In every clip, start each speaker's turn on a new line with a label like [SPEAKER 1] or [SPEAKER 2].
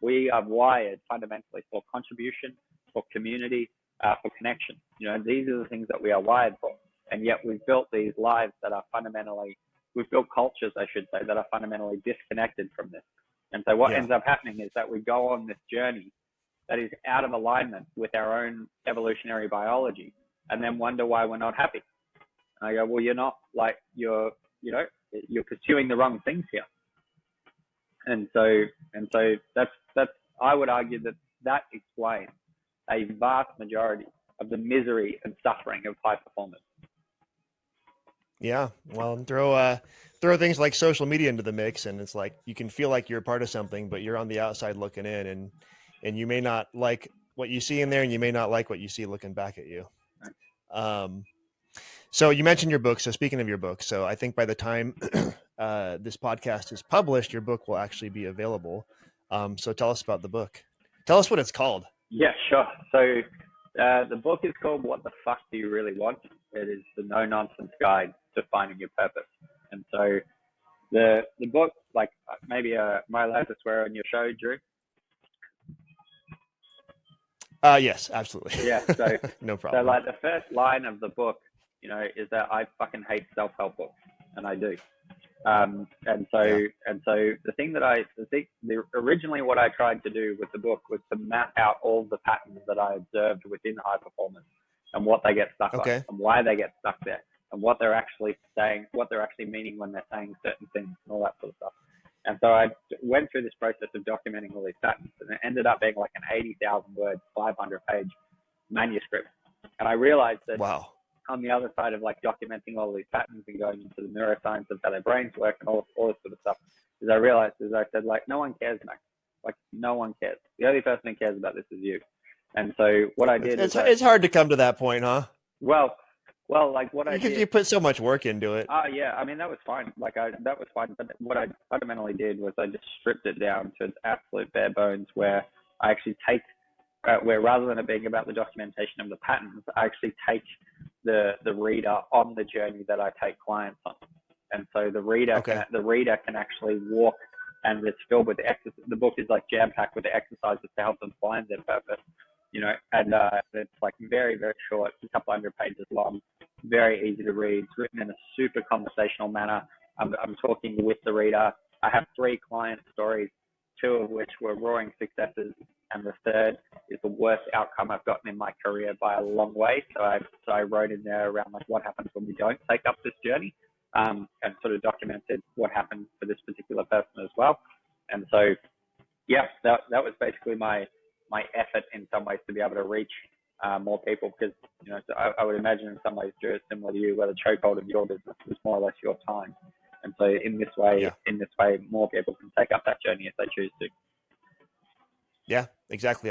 [SPEAKER 1] we are wired fundamentally for contribution, for community, for connection. These are the things that we are wired for. And yet we've built these lives that are we've built cultures, I should say, that are fundamentally disconnected from this. And so what ends up happening is that we go on this journey that is out of alignment with our own evolutionary biology, and then wonder why we're not happy. And I go, well, you're not, you're pursuing the wrong things here. And so that's I would argue that explains a vast majority of the misery and suffering of high performance.
[SPEAKER 2] Yeah, well, throw things like social media into the mix, and it's like you can feel like you're a part of something, but you're on the outside looking in, and you may not like what you see in there, and you may not like what you see looking back at you. Right. So you mentioned your book. So speaking of your book, so I think by the time this podcast is published, your book will actually be available. So tell us about the book. Tell us what it's called.
[SPEAKER 1] Yeah, sure. So the book is called What the Fuck Do You Really Want? It is the no-nonsense guide to finding your purpose. And so the book, maybe am I allowed to swear on your show, Drew?
[SPEAKER 2] Yes, absolutely.
[SPEAKER 1] Yeah, so
[SPEAKER 2] no problem.
[SPEAKER 1] So the first line of the book, is that I fucking hate self-help books, and I do. And so the thing that originally what I tried to do with the book was to map out all the patterns that I observed within high performance and what they get stuck on and why they get stuck there and what they're actually saying, what they're actually meaning when they're saying certain things and all that sort of stuff. And so I went through this process of documenting all these patterns, and it ended up being like an 80,000 word, 500-page manuscript. And I realized that on the other side of documenting all these patterns and going into the neuroscience of how their brains work and all this sort of stuff, is I said, no one cares, Max. No one cares. The only person who cares about this is you. And so what I did
[SPEAKER 2] it's hard to come to that point, huh?
[SPEAKER 1] Well, what I did,
[SPEAKER 2] you put so much work into it.
[SPEAKER 1] Yeah, I mean, that was fine. That was fine. But what I fundamentally did was I just stripped it down to its absolute bare bones, where I actually take, where rather than it being about the documentation of the patterns, I actually take the reader on the journey that I take clients on. And so the reader can actually walk, and it's filled with exercises. The book is jam-packed with the exercises to help them find their purpose. And it's very, very short, a couple hundred pages long, very easy to read. It's written in a super conversational manner. I'm talking with the reader. I have 3 client stories, 2 of which were roaring successes, and the third is the worst outcome I've gotten in my career by a long way. So I wrote in there around what happens when we don't take up this journey, and sort of documented what happened for this particular person as well. And so, yeah, that was basically my effort in some ways to be able to reach more people, because I would imagine in some ways, Drew, it's similar to you, where the chokehold of your business is more or less your time. And so in this way, more people can take up that journey if they choose to.
[SPEAKER 2] Yeah, exactly.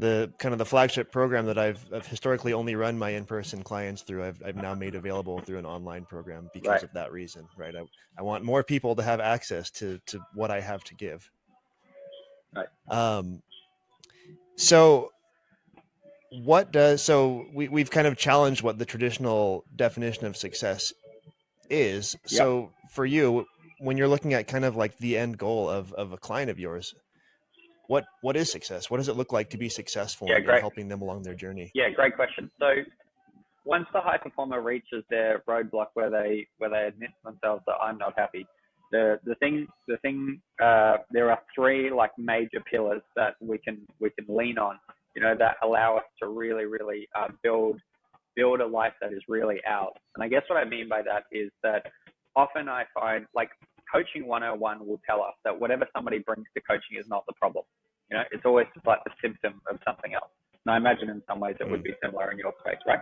[SPEAKER 2] The flagship program that I've historically only run my in-person clients through, I've now made available through an online program because of that reason, right? I want more people to have access to what I have to give.
[SPEAKER 1] Right.
[SPEAKER 2] So we've kind of challenged what the traditional definition of success is. Yep. So for you, when you're looking at kind of the end goal of a client of yours, what is success? What does it look like to be successful in helping them along their journey?
[SPEAKER 1] Yeah, great question. So once the high performer reaches their roadblock where they admit to themselves that I'm not happy, the thing there are 3 major pillars that we can lean on, that allow us to really, really build a life that is really ours. And I guess what I mean by that is that often I find Coaching 101 will tell us that whatever somebody brings to coaching is not the problem. It's always just the symptom of something else. And I imagine in some ways it would be similar in your space, right?